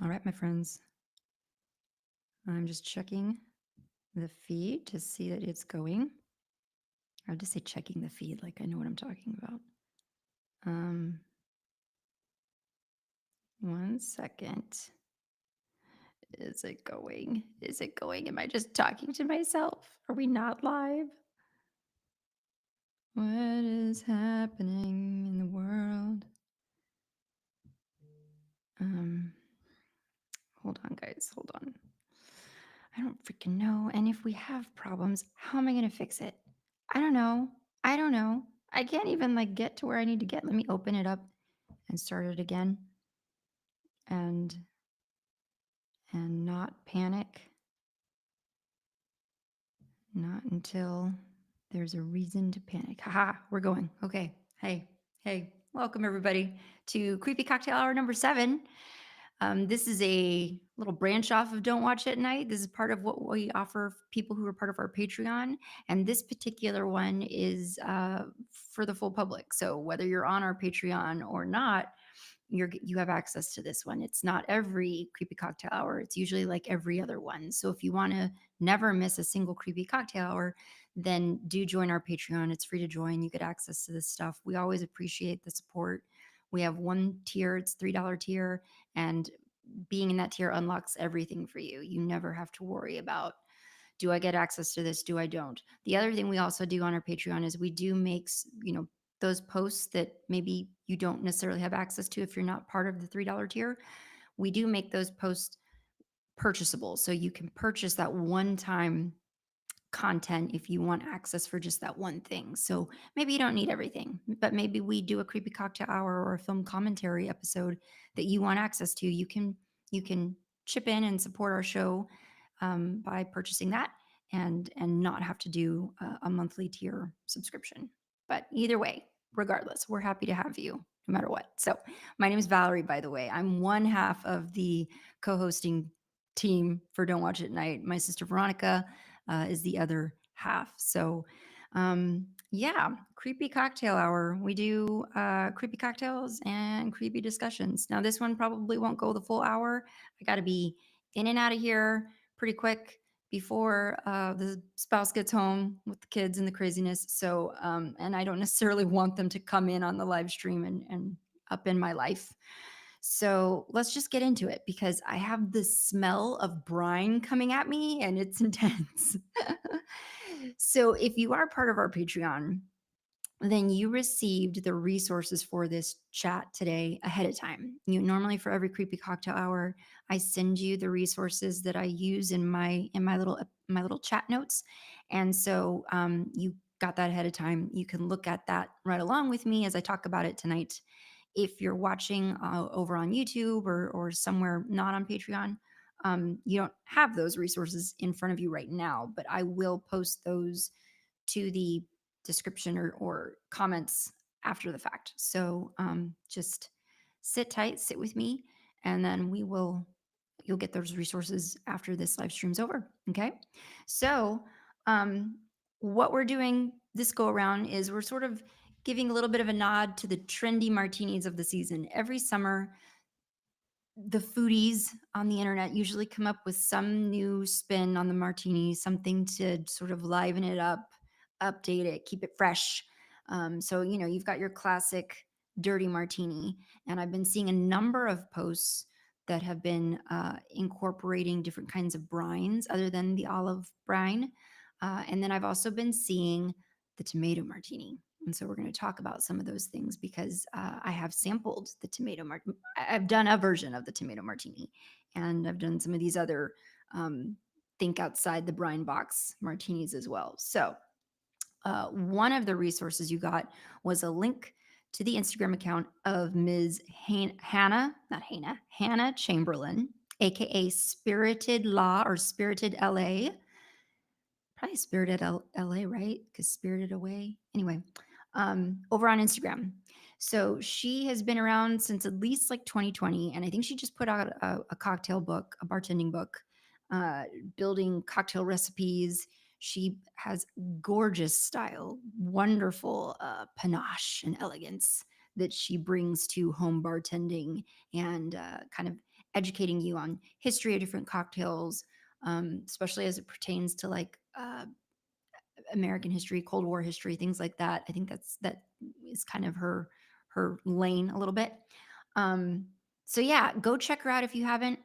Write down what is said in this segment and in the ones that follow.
All right, my friends. I'm just checking the feed to see that it's going. I have to say checking the feed like I know what I'm talking about. Um, 1 second. Is it going? Is it going? Am I just talking to myself? Are we not live? What is happening in the world? Um, Hold on, guys. Hold on. I don't freaking know. And if we have problems, how am I going to fix it? I don't know. I don't know. I can't even like get to where I need to get. Let me open it up and start it again and not panic. Not until there's a reason to panic. Haha, we're going. Okay. Hey, hey, welcome everybody to Creepy Cocktail Hour number 7. This is a little branch off of Don't Watch at Night. This is part of what we offer people who are part of our Patreon. And this particular one is for the full public. So whether you're on our Patreon or not, you have access to this one. It's not every Creepy Cocktail Hour. It's usually like every other one. So if you want to never miss a single Creepy Cocktail Hour, then do join our Patreon. It's free to join. You get access to this stuff. We always appreciate the support. We have one tier, it's $3 tier, and being in that tier unlocks everything for you. You never have to worry about, do I get access to this? Do I don't? The other thing we also do on our Patreon is we do make, those posts that maybe you don't necessarily have access to if you're not part of the $3 tier. We do make those posts purchasable. So you can purchase that one time content if you want access for just that one thing. So maybe you don't need everything, but maybe we do a creepy cocktail hour or a film commentary episode that you want access to. You can chip in and support our show by purchasing that and not have to do a monthly tier subscription. But either way, regardless, we're happy to have you no matter what. So my name is Valerie, by the way. I'm one half of the co-hosting team for Don't Watch at Night. My sister Veronica is the other half. So, yeah, creepy cocktail hour. We do creepy cocktails and creepy discussions. Now, this one probably won't go the full hour. I got to be in and out of here pretty quick before the spouse gets home with the kids and the craziness. So, and I don't necessarily want them to come in on the live stream and up in my life. So let's just get into it because I have the smell of brine coming at me and it's intense. So if you are part of our Patreon, then you received the resources for this chat today ahead of time. You normally for every creepy cocktail hour, I send you the resources that I use in my little chat notes, and so you got that ahead of time. You can look at that right along with me as I talk about it tonight. If you're watching over on YouTube or somewhere not on Patreon, you don't have those resources in front of you right now, but I will post those to the description or comments after the fact. So just sit tight, sit with me, and then you'll get those resources after this live stream's over. Okay. So um, what we're doing this go around is we're sort of giving a little bit of a nod to the trendy martinis of the season. Every summer, the foodies on the internet usually come up with some new spin on the martini, something to sort of liven it up, update it, keep it fresh. So, you've got your classic dirty martini. And I've been seeing a number of posts that have been incorporating different kinds of brines other than the olive brine. And then I've also been seeing the tomato martini. And so we're going to talk about some of those things because I have sampled the tomato martini. I've done a version of the tomato martini, and I've done some of these other think outside the brine box martinis as well. So one of the resources you got was a link to the Instagram account of Ms. Hannah Chamberlain, aka Spirited Law or Spirited LA. Probably Spirited LA, right? Because Spirited Away. Anyway, over on Instagram. So she has been around since at least like 2020. And I think she just put out a cocktail book, a bartending book, building cocktail recipes. She has gorgeous style, wonderful panache and elegance that she brings to home bartending and kind of educating you on history of different cocktails, especially as it pertains to like American history, Cold War history, things like that. I think that is kind of her lane a little bit. Um, so yeah, go check her out if you haven't.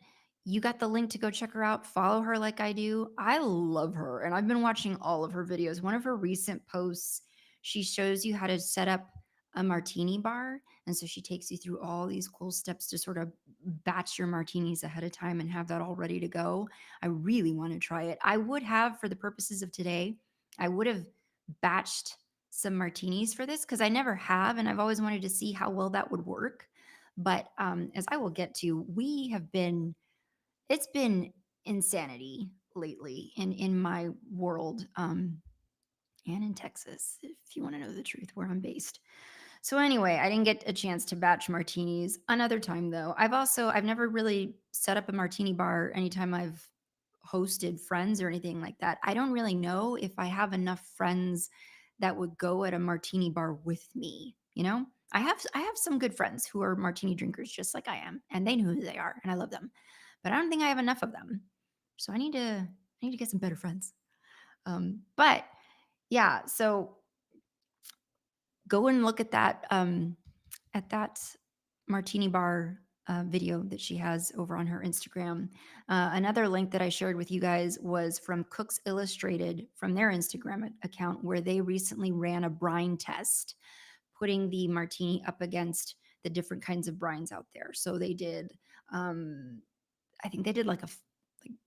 You got the link to go check her out. Follow her like I do. I love her, and I've been watching all of her videos. One of her recent posts, she shows you how to set up a martini bar, and so she takes you through all these cool steps to sort of batch your martinis ahead of time and have that all ready to go. I really want to try it. I would have, for the purposes of today, I would have batched some martinis for this because I never have, and I've always wanted to see how well that would work. But as I will get to, it's been insanity lately in my world, and in Texas, if you want to know the truth, where I'm based. So anyway, I didn't get a chance to batch martinis. Another time though. I've never really set up a martini bar anytime I've hosted friends or anything like that. I don't really know if I have enough friends that would go at a martini bar with me, you know? I have some good friends who are martini drinkers just like I am, and they know who they are and I love them. But I don't think I have enough of them. So I need to get some better friends. But yeah, so go and look at that martini bar video that she has over on her Instagram. Another link that I shared with you guys was from Cooks Illustrated from their Instagram account, where they recently ran a brine test, putting the martini up against the different kinds of brines out there. So they did, um, I think they did like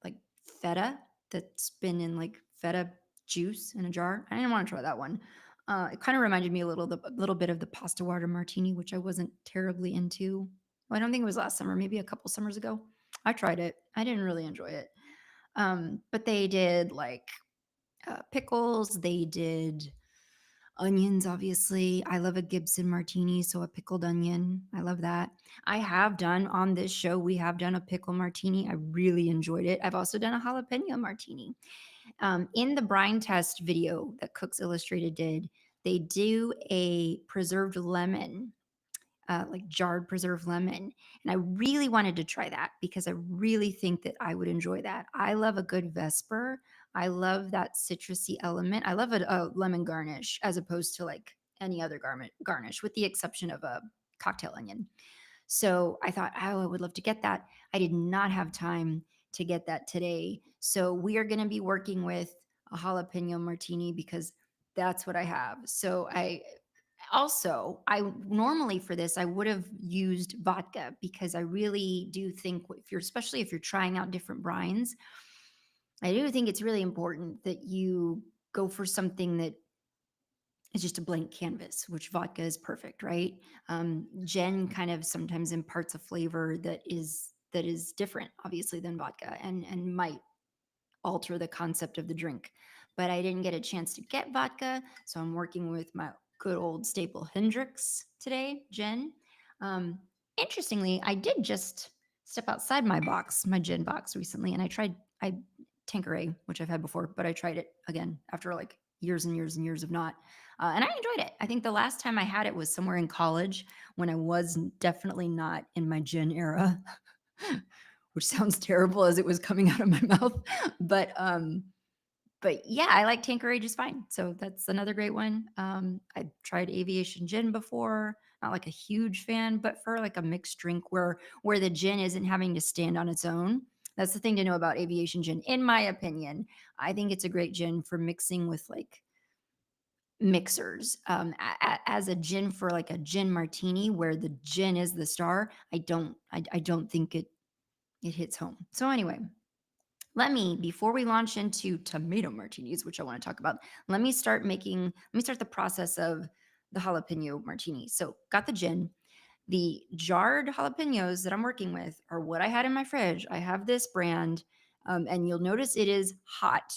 like feta that's been in like feta juice in a jar. I didn't want to try that one. It kind of reminded me a little bit of the pasta water martini, which I wasn't terribly into. Well, I don't think it was last summer, maybe a couple summers ago. I tried it. I didn't really enjoy it. But they did like pickles. They did onions, obviously. I love a Gibson martini, so a pickled onion. I love that. I have done on this show, we have done a pickle martini. I really enjoyed it. I've also done a jalapeno martini. In the brine test video that Cooks Illustrated did, they do a preserved lemon, like jarred preserved lemon. And I really wanted to try that because I really think that I would enjoy that. I love a good Vesper. I love that citrusy element. I love a lemon garnish as opposed to like any other garnish, with the exception of a cocktail onion. So I thought, oh, I would love to get that. I did not have time to get that today. So we are going to be working with a jalapeno martini because that's what I have. So I normally for this, I would have used vodka because I really do think especially if you're trying out different brines, I do think it's really important that you go for something that is just a blank canvas, which vodka is perfect, right? Gin kind of sometimes imparts a flavor that is different, obviously, than vodka, and might alter the concept of the drink. But I didn't get a chance to get vodka, so I'm working with my good old staple Hendrix today, gin. Um, Interestingly, I did just step outside my gin box recently, and I Tanqueray, which I've had before, but I tried it again after like years and years and years of not, and I enjoyed it. I think the last time I had it was somewhere in college when I was definitely not in my gin era. Which sounds terrible as it was coming out of my mouth. But but yeah, I like Tanqueray just fine. So that's another great one. I tried Aviation Gin before. Not like a huge fan, but for like a mixed drink where the gin isn't having to stand on its own. That's the thing to know about Aviation Gin, in my opinion. I think it's a great gin for mixing with like mixers. As a gin for like a gin martini, where the gin is the star, I don't think it hits home. So anyway, before we launch into tomato martinis, which I want to talk about, let me start the process of the jalapeno martini. So got the gin. The jarred jalapenos that I'm working with are what I had in my fridge. I have this brand, and you'll notice it is hot,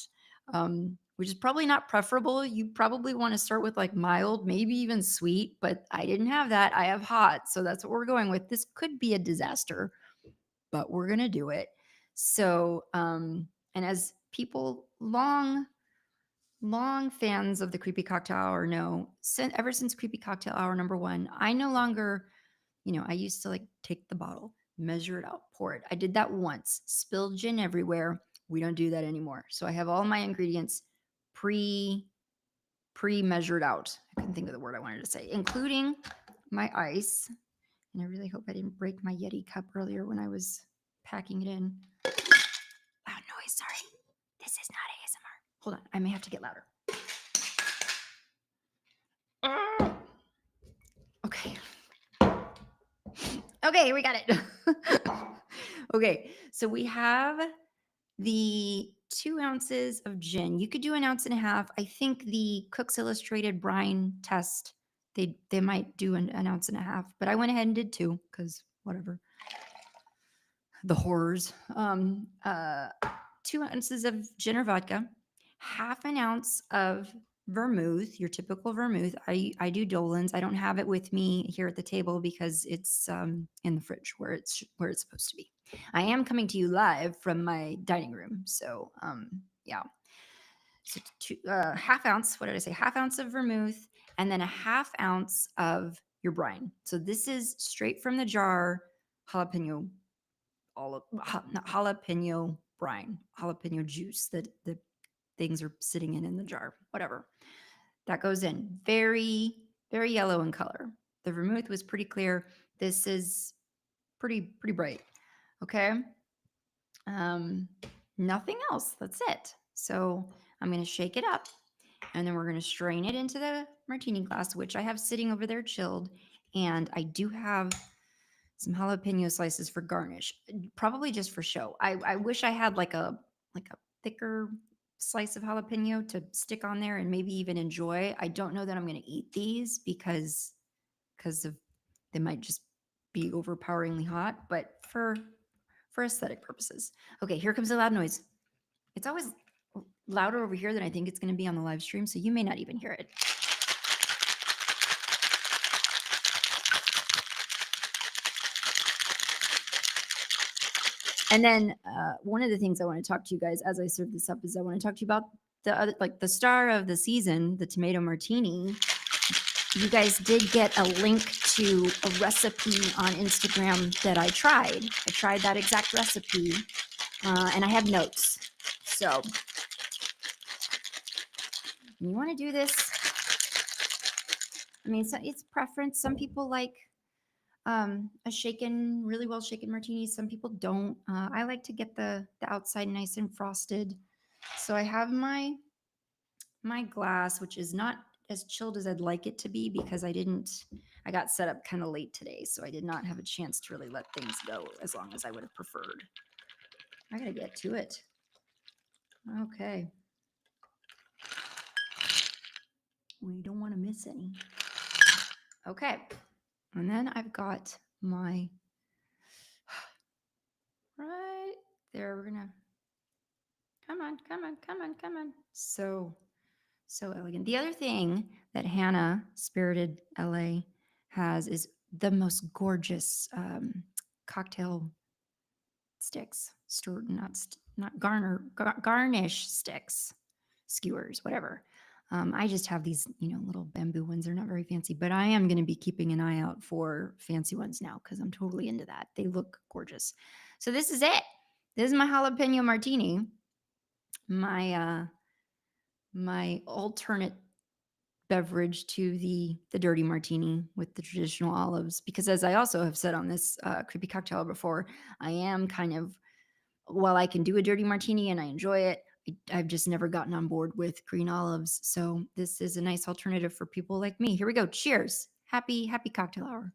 which is probably not preferable. You probably want to start with like mild, maybe even sweet, but I didn't have that. I have hot. So that's what we're going with. This could be a disaster, but we're going to do it. So, and as people long fans of the Creepy Cocktail Hour know, ever since Creepy Cocktail Hour number one, I no longer, I used to like take the bottle. measure it out, pour it. I did that once, spilled gin everywhere. We don't do that anymore. So I have all my ingredients pre-measured out. I couldn't think of the word I wanted to say, including my ice. And I really hope I didn't break my Yeti cup earlier when I was packing it in. Loud noise, sorry. This is not ASMR. Hold on, I may have to get louder. Okay. Okay, we got it. Okay, so we have the 2 ounces of gin. You could do 1.5 ounces. I think the Cook's Illustrated brine test, they might do an 1.5 ounces, but I went ahead and did 2 because whatever. The horrors. 2 ounces of gin or vodka, 1/2 ounce of vermouth, your typical vermouth. I do Dolan's. I don't have it with me here at the table because it's in the fridge where it's supposed to be. I am coming to you live from my dining room, so yeah. So 1/2 ounce. What did I say? 1/2 ounce of vermouth, and then 1/2 ounce of your brine. So this is straight from the jar, jalapeno not jalapeno brine, jalapeno juice that the things are sitting in the jar, whatever. That goes in. Very, very yellow in color. The vermouth was pretty clear. This is pretty bright. Okay. Nothing else. That's it. So I'm going to shake it up and then we're going to strain it into the martini glass, which I have sitting over there chilled. And I do have some jalapeno slices for garnish, probably just for show. I wish I had like a thicker slice of jalapeno to stick on there and maybe even enjoy. I don't know that I'm going to eat these because of they might just be overpoweringly hot, but for aesthetic purposes. Okay, here comes a loud noise. It's always louder over here than I think it's going to be on the live stream, so you may not even hear it. And then one of the things I want to talk to you guys as I serve this up is I want to talk to you about the other, like the star of the season, the tomato martini. You guys did get a link to a recipe on Instagram that I tried. I tried that exact recipe, and I have notes. So you want to do this. I mean, so it's preference. Some people like a shaken, really well shaken martini. Some people don't. I like to get the outside nice and frosted. So I have my glass, which is not as chilled as I'd like it to be because I got set up kind of late today. So I did not have a chance to really let things go as long as I would have preferred. I got to get to it. Okay. We don't want to miss any. Okay. And then I've got my, right there. We're going to, come on. So elegant. The other thing that Hannah, Spirited LA, has is the most gorgeous cocktail sticks, garnish sticks, skewers, whatever. I just have these, little bamboo ones. They're not very fancy, but I am going to be keeping an eye out for fancy ones now because I'm totally into that. They look gorgeous. So this is it. This is my jalapeno martini. My alternate beverage to the dirty martini with the traditional olives, because as I also have said on this creepy cocktail before, I am kind of, while I can do a dirty martini and I enjoy it, I've just never gotten on board with green olives. So this is a nice alternative for people like me. Here we go. Cheers. Happy cocktail hour.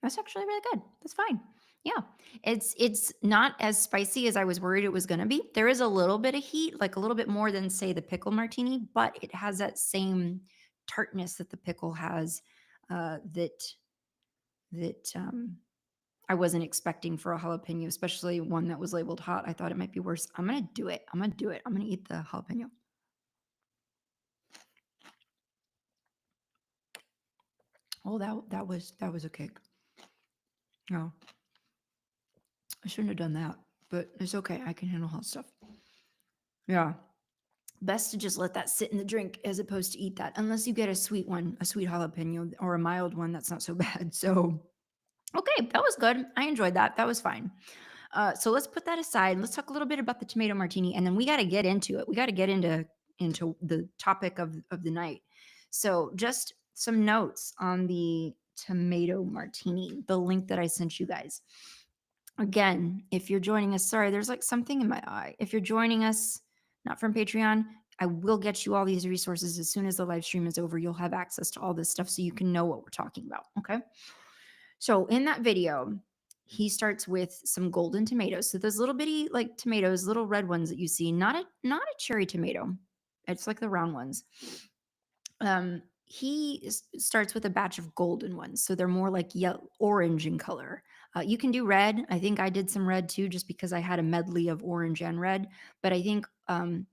That's actually really good. That's fine. Yeah. It's not as spicy as I was worried it was going to be. There is a little bit of heat, like a little bit more than say the pickle martini, but it has that same tartness that the pickle has that I wasn't expecting for a jalapeno, especially one that was labeled hot. I thought it might be worse. I'm going to do it. I'm going to eat the jalapeno. Oh, that was a cake. No. I shouldn't have done that, but it's okay. I can handle hot stuff. Yeah. best to just let that sit in the drink as opposed to eat that, unless you get a sweet one, a sweet jalapeno or a mild one. That's not so bad. So, okay, that was good. I enjoyed that. That was fine. So let's put that aside. Let's talk a little bit about the tomato martini, and then we got to get into it. We got to get into the topic of the night. So just some notes on the tomato martini, the link that I sent you guys. Again, if you're joining us, sorry, there's like something in my eye. If you're joining us, not from Patreon, I will get you all these resources as soon as the live stream is over. You'll have access to all this stuff so you can know what we're talking about. Okay. So in that video, he starts with some golden tomatoes. So those little bitty like tomatoes, little red ones that you see, not a cherry tomato. It's like the round ones. Starts with a batch of golden ones, so they're more like yellow, orange in color. You can do red. I think I did some red too, just because I had a medley of orange and red. But I think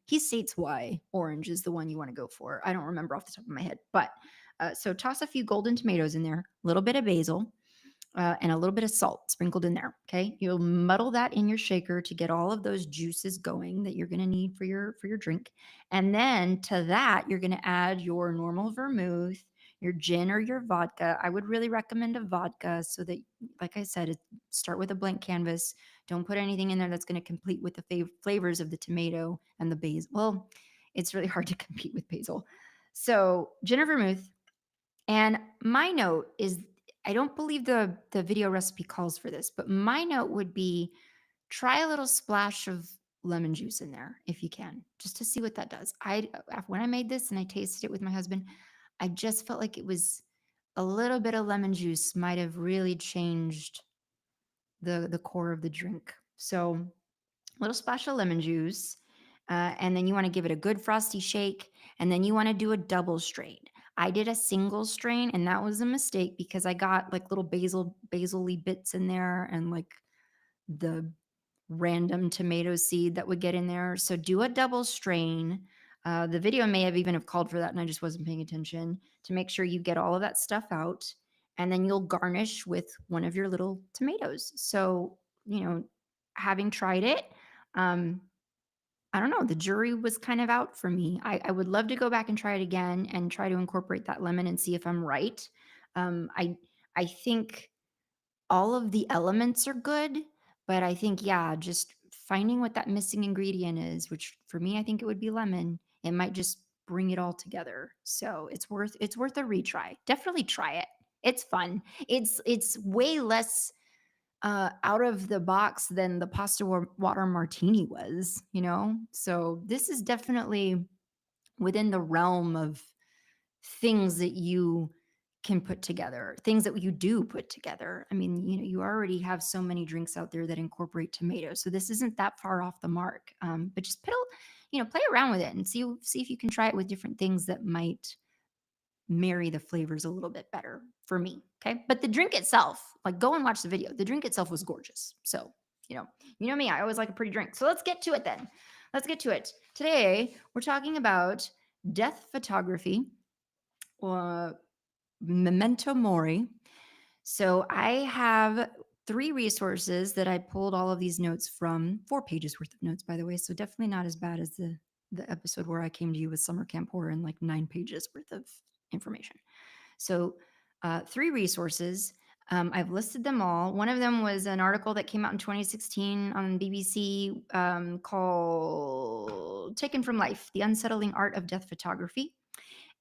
he states why orange is the one you want to go for. I don't remember off the top of my head, but so toss a few golden tomatoes in there, a little bit of basil, and a little bit of salt sprinkled in there. Okay, you'll muddle that in your shaker to get all of those juices going that you're going to need for your drink. And then to that, you're going to add your normal vermouth, your gin or your vodka. I would really recommend a vodka so that, like I said, start with a blank canvas. Don't put anything in there that's going to compete with the flavors of the tomato and the basil. Well, it's really hard to compete with basil. So gin or vermouth. And my note is, I don't believe the video recipe calls for this, but my note would be try a little splash of lemon juice in there if you can, just to see what that does. When I made this and I tasted it with my husband, I just felt like it was a little bit of lemon juice might have really changed the core of the drink. So little splash of lemon juice, and then you want to give it a good frosty shake, and then you want to do a double strain. I did a single strain, and that was a mistake because I got like little basil-y bits in there, and like the random tomato seed that would get in there. So do a double strain. The video may have even have called for that, and I just wasn't paying attention to make sure you get all of that stuff out, and then you'll garnish with one of your little tomatoes. So having tried it, um, I don't know, the jury was kind of out for me. I would love to go back and try it again and try to incorporate that lemon and see if I'm right. Um, I I think all of the elements are good, but I think, yeah, just finding what that missing ingredient is, which for me, I think it would be lemon. It might just bring it all together. So it's worth a retry. Definitely try it. It's fun. It's way less out of the box than the water martini was. So this is definitely within the realm of things that you can put together, things that you do put together. I mean, you already have so many drinks out there that incorporate tomatoes, so this isn't that far off the mark. But just play around with it and see if you can try it with different things that might marry the flavors a little bit better for me. Okay. But the drink itself, like go and watch the video. The drink itself was gorgeous. So, you know me, I always like a pretty drink. So let's get to it then. Let's get to it. Today, we're talking about death photography, uh, Memento Mori. So I have 3 resources that I pulled all of these notes from, 4 pages worth of notes, by the way. So definitely not as bad as the episode where I came to you with summer camp horror and like 9 pages worth of information. So 3 resources. I've listed them all. One of them was an article that came out in 2016 on BBC called "Taken from Life: The Unsettling Art of Death Photography."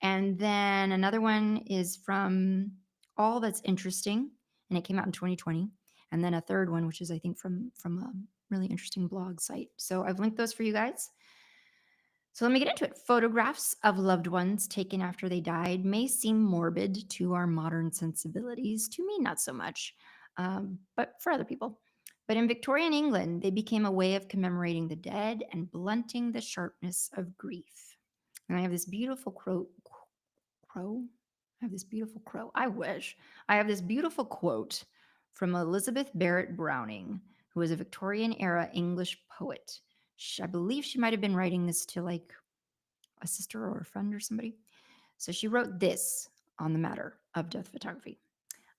And then another one is from All That's Interesting, and it came out in 2020. And then a third one, which is I think from a really interesting blog site. So I've linked those for you guys. So let me get into it. Photographs of loved ones taken after they died may seem morbid to our modern sensibilities. To me, not so much, but for other people. But in Victorian England, they became a way of commemorating the dead and blunting the sharpness of grief. And I have this beautiful crow. I have this beautiful crow. I wish. I have this beautiful quote from Elizabeth Barrett Browning, who was a Victorian era English poet. I believe she might have been writing this to like a sister or a friend or somebody. So she wrote this on the matter of death photography.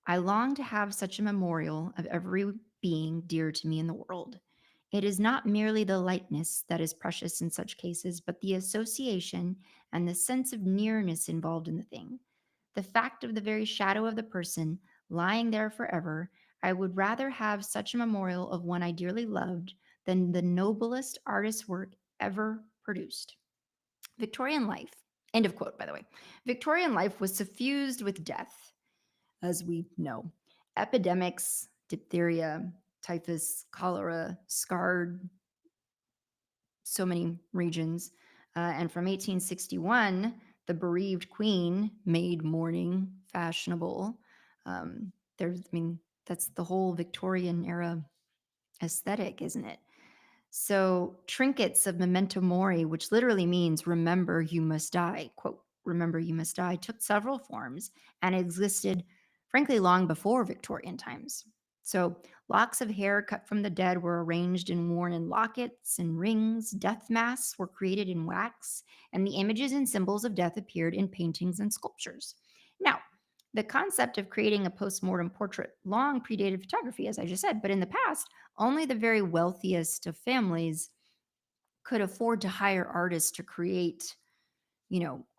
I long to have such a memorial of every being dear to me in the world. It is not merely the likeness that is precious in such cases, but the association and the sense of nearness involved in the thing. The fact of the very shadow of the person lying there forever. I would rather have such a memorial of one I dearly loved than the noblest artist's work ever produced. Victorian life, end of quote, by the way. Victorian life was suffused with death, as we know. Epidemics, diphtheria, typhus, cholera, scarred so many regions. And from 1861, the bereaved queen made mourning fashionable. There's, I mean, that's the whole Victorian era aesthetic, isn't it? So, trinkets of Memento Mori, which literally means remember you must die, quote, remember you must die, took several forms and existed, frankly, long before Victorian times. So, locks of hair cut from the dead were arranged and worn in lockets and rings. Death masks were created in wax, and the images and symbols of death appeared in paintings and sculptures. Now, the concept of creating a postmortem portrait long predated photography, as I just said, but in the past, only the very wealthiest of families could afford to hire artists to create,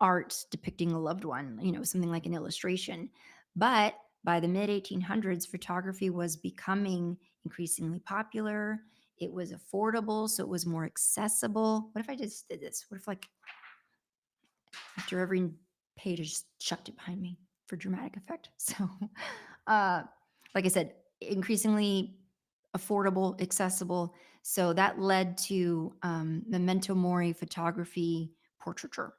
art depicting a loved one, something like an illustration. But by the mid 1800s, photography was becoming increasingly popular. It was affordable, so it was more accessible. What if I just did this? What if, like, after every page, I just chucked it behind me for dramatic effect? So, uh, like I said, increasingly affordable, accessible. So that led to Memento Mori photography portraiture.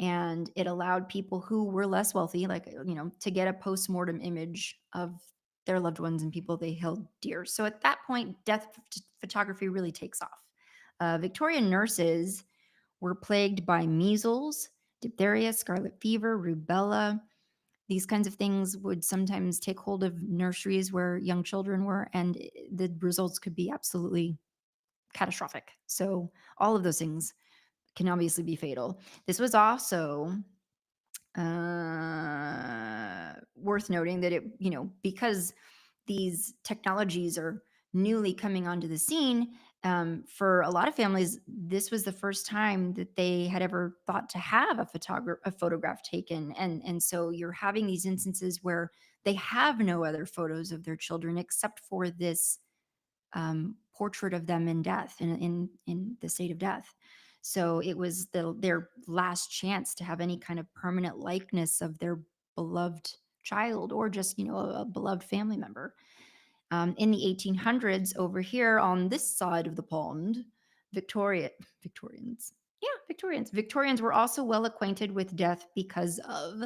And it allowed people who were less wealthy, like, to get a postmortem image of their loved ones and people they held dear. So at that point, death photography really takes off. Victorian nurses were plagued by measles, diphtheria, scarlet fever, rubella. These kinds of things would sometimes take hold of nurseries where young children were, and the results could be absolutely catastrophic. So, all of those things can obviously be fatal. This was also worth noting that because these technologies are newly coming onto the scene, for a lot of families, this was the first time that they had ever thought to have a photograph taken, and so you're having these instances where they have no other photos of their children except for this portrait of them in death, in the state of death. So it was their last chance to have any kind of permanent likeness of their beloved child, or just a beloved family member. In the 1800s, over here on this side of the pond, Victorians, yeah, Victorians were also well acquainted with death because of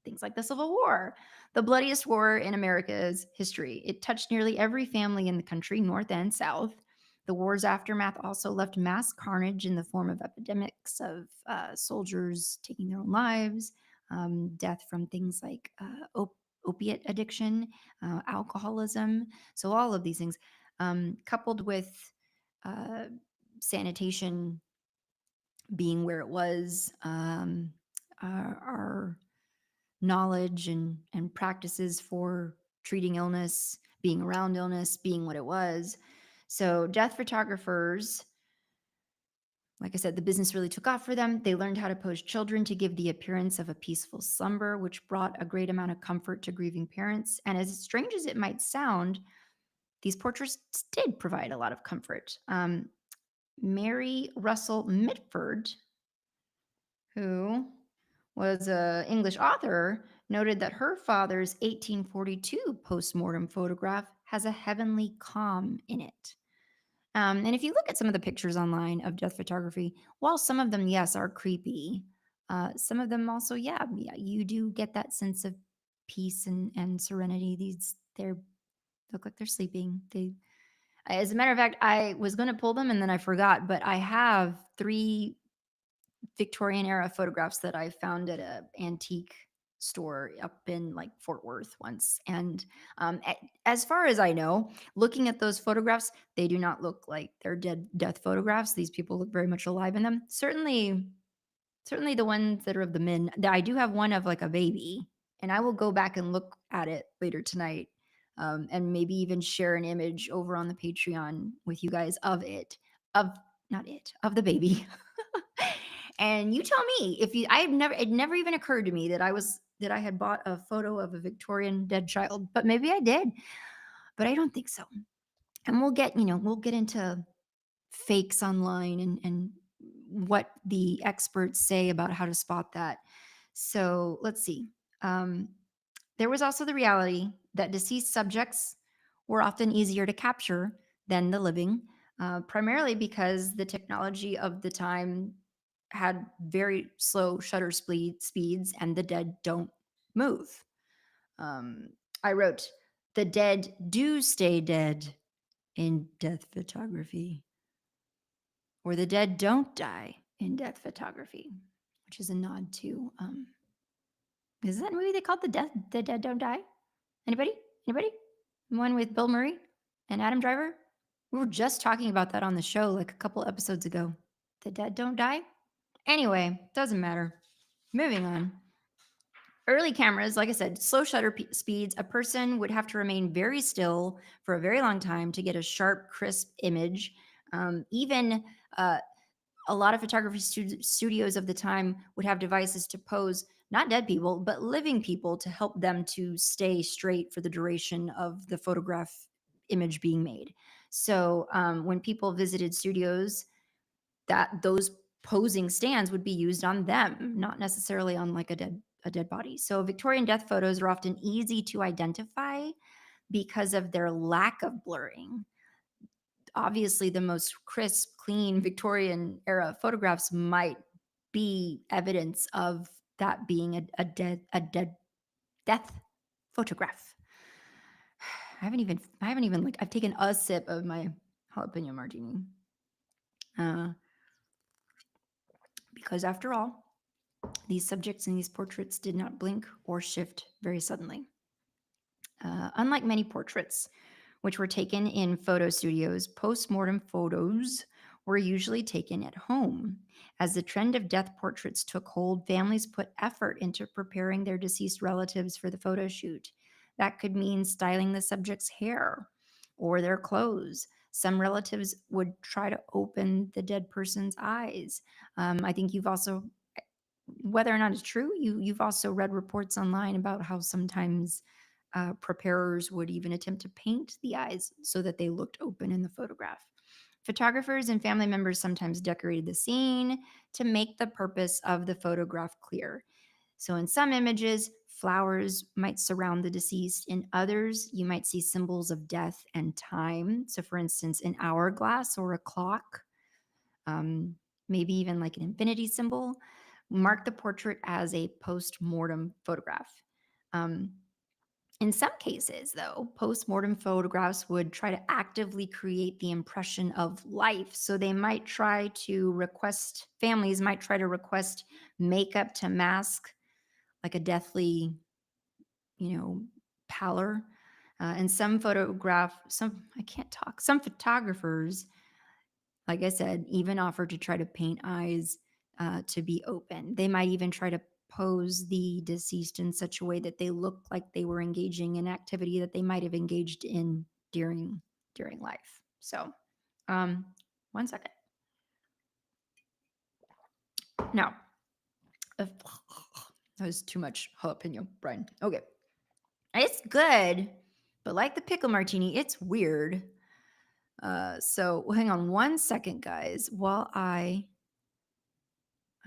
things like the Civil War, the bloodiest war in America's history. It touched nearly every family in the country, North and South. The war's aftermath also left mass carnage in the form of epidemics of soldiers taking their own lives, death from things like opiate addiction, alcoholism. So, all of these things, coupled with uh, sanitation being where it was, our knowledge and practices for treating illness, being around illness, being what it was. So, death photographers, like I said, the business really took off for them. They learned how to pose children to give the appearance of a peaceful slumber, which brought a great amount of comfort to grieving parents. And as strange as it might sound, these portraits did provide a lot of comfort. Mary Russell Mitford, who was an English author, noted that her father's 1842 postmortem photograph has a heavenly calm in it. And if you look at some of the pictures online of death photography, while some of them, yes, are creepy, some of them also, yeah, you do get that sense of peace and serenity. They look like they're sleeping. As a matter of fact, I was going to pull them and then I forgot, but I have three Victorian era photographs that I found at a antique store up in, like, Fort Worth once. And as far as I know, looking at those photographs, they do not look like they're death photographs. These people look very much alive in them. Certainly the ones that are of the men. I do have one of, like, a baby, and I will go back and look at it later tonight. and maybe even share an image over on the Patreon with you guys of it, of not it, of the baby. And you tell me if you, it never even occurred to me that that I had bought a photo of a Victorian dead child, but maybe I did, but I don't think so. And we'll get into fakes online and what the experts say about how to spot that. So let's see. Um, there was also the reality that deceased subjects were often easier to capture than the living, primarily because the technology of the time had very slow shutter speeds and the dead don't move. Um, I wrote, the dead do stay dead in death photography, or the dead don't die in death photography, which is a nod to, is that movie they called The Dead Don't Die? Anybody? Anybody? The one with Bill Murray and Adam Driver? We were just talking about that on the show like a couple episodes ago. The dead don't die? Anyway, doesn't matter. Moving on. Early cameras, like I said, slow shutter speeds. A person would have to remain very still for a very long time to get a sharp, crisp image. Even a lot of photography studios of the time would have devices to pose not dead people, but living people to help them to stay straight for the duration of the photograph image being made. So when people visited studios, that those posing stands would be used on them, not necessarily on like a dead body. So Victorian death photos are often easy to identify because of their lack of blurring. Obviously, the most crisp, clean Victorian era photographs might be evidence of that being a dead death photograph. I haven't even like I've taken a sip of my jalapeno martini. Uh, because after all, these subjects in these portraits did not blink or shift very suddenly. Unlike many portraits, which were taken in photo studios, post-mortem photos were usually taken at home. As the trend of death portraits took hold, families put effort into preparing their deceased relatives for the photo shoot. That could mean styling the subject's hair or their clothes. Some relatives would try to open the dead person's eyes. I think you've also, whether or not it's true, you've also read reports online about how sometimes preparers would even attempt to paint the eyes so that they looked open in the photograph. Photographers and family members sometimes decorated the scene to make the purpose of the photograph clear. So, in some images, flowers might surround the deceased. In others, you might see symbols of death and time. So, for instance, an hourglass or a clock, um, maybe even like an infinity symbol, mark the portrait as a post mortem photograph. Um, in some cases, though, post-mortem photographs would try to actively create the impression of life. So they might try to request, families might try to request makeup to mask like a deathly, pallor. And I can't talk, some photographers, like I said, even offer to try to paint eyes to be open. They might even try to pose the deceased in such a way that they look like they were engaging in activity that they might have engaged in during life. So, um, one second. Now, if, that was too much jalapeno, Brian. Okay, it's good, but like the pickle martini, it's weird. So hang on one second, guys, while I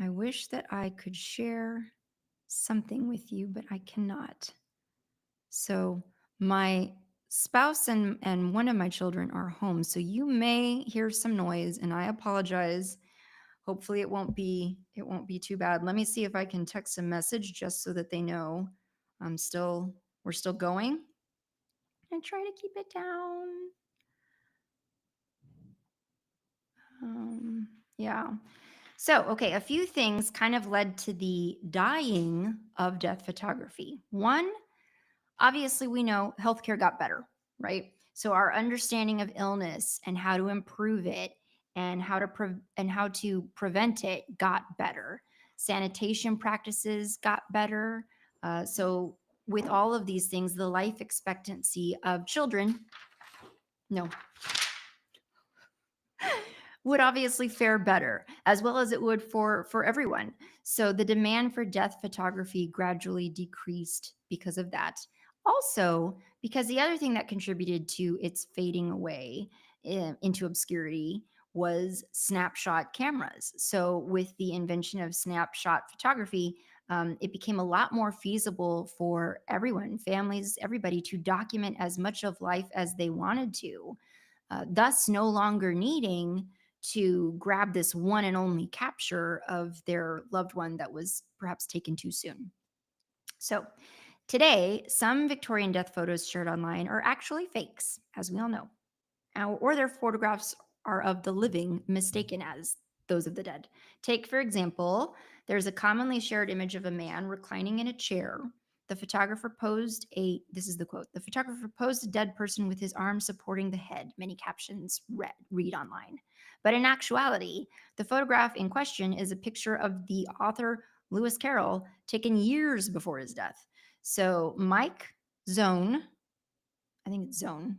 wish that I could share something with you, but I cannot. So my spouse and one of my children are home, so you may hear some noise, and I apologize. Hopefully it won't be too bad. Let me see if I can text a message just so that they know we're still going. And try to keep it down. Yeah. So, okay, a few things kind of led to the dying of death photography. One, obviously, we know healthcare got better, right? So our understanding of illness and how to improve it and how to prevent it got better. Sanitation practices got better. So with all of these things, the life expectancy of children, no, would obviously fare better, as well as it would for everyone. So the demand for death photography gradually decreased because of that. Also, because the other thing that contributed to its fading away into obscurity was snapshot cameras. So with the invention of snapshot photography, it became a lot more feasible for everyone, families, everybody, to document as much of life as they wanted to, thus no longer needing to grab this one and only capture of their loved one that was perhaps taken too soon. So, today, some Victorian death photos shared online are actually fakes, as we all know, or their photographs are of the living mistaken as those of the dead. Take, for example, there's a commonly shared image of a man reclining in a chair. The photographer posed this is the quote, the photographer posed a dead person with his arms supporting the head. Many captions read online. But in actuality, the photograph in question is a picture of the author Lewis Carroll taken years before his death. So Mike Zone, I think it's Zon,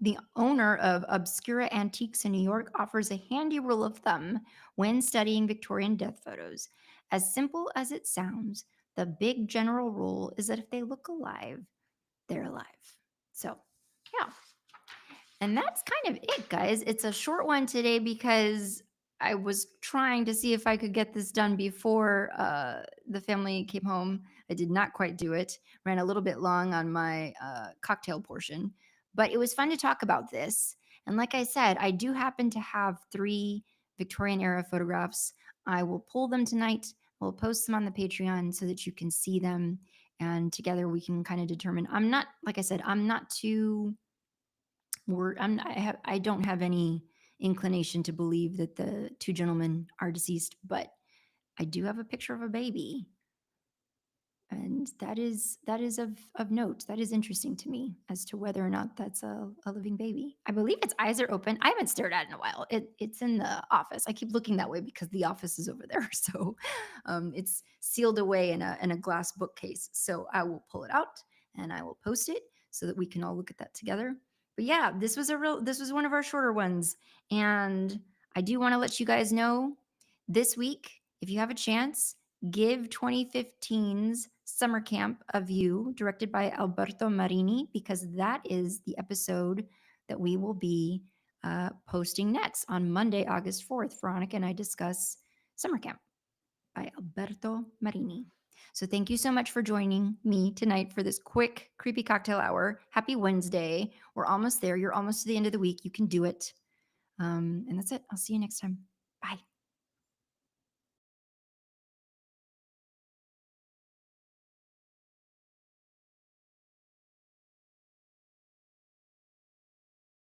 the owner of Obscura Antiques in New York, offers a handy rule of thumb when studying Victorian death photos. As simple as it sounds, the big general rule is that if they look alive, they're alive. So, yeah. And that's kind of it, guys. It's a short one today because I was trying to see if I could get this done before the family came home. I did not quite do it. Ran a little bit long on my cocktail portion, but it was fun to talk about this. And like I said, I do happen to have 3 Victorian era photographs. I will pull them tonight. We'll post them on the Patreon so that you can see them. And together we can kind of determine. I'm not, like I said, I'm not too I don't have any inclination to believe that the 2 gentlemen are deceased, but I do have a picture of a baby, and that is of note. That is interesting to me as to whether or not that's a living baby. I believe its eyes are open. I haven't stared at it in a while. It's in the office. I keep looking that way because the office is over there. So it's sealed away in a glass bookcase. So I will pull it out and I will post it so that we can all look at that together. But yeah, this was one of our shorter ones. And I do want to let you guys know this week, if you have a chance, give 2015's Summer Camp a view, directed by Alberto Marini, because that is the episode that we will be posting next on Monday, August 4th. Veronica and I discuss Summer Camp by Alberto Marini. So thank you so much for joining me tonight for this quick creepy cocktail hour. Happy Wednesday. We're almost there. You're almost to the end of the week. You can do it. And that's it. I'll see you next time.